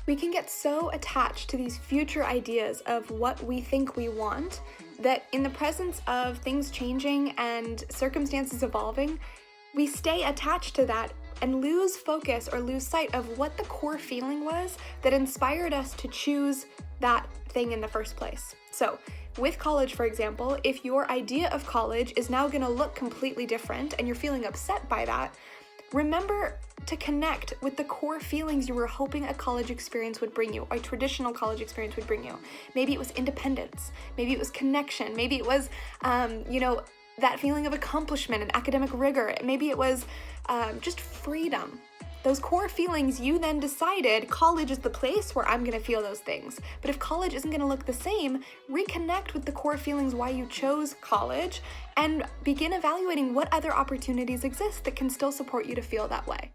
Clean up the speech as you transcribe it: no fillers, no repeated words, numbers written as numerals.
We can get so attached to these future ideas of what we think we want that in the presence of things changing and circumstances evolving, we stay attached to that and lose focus or lose sight of what the core feeling was that inspired us to choose that thing in the first place. So, with college, for example, if your idea of college is now going to look completely different and you're feeling upset by that, remember to connect with the core feelings you were hoping a college experience would bring you, a traditional college experience would bring you. Maybe it was independence, maybe it was connection, maybe it was, that feeling of accomplishment and academic rigor, maybe it was just freedom. Those core feelings, you then decided college is the place where I'm going to feel those things. But if college isn't going to look the same, reconnect with the core feelings why you chose college and begin evaluating what other opportunities exist that can still support you to feel that way.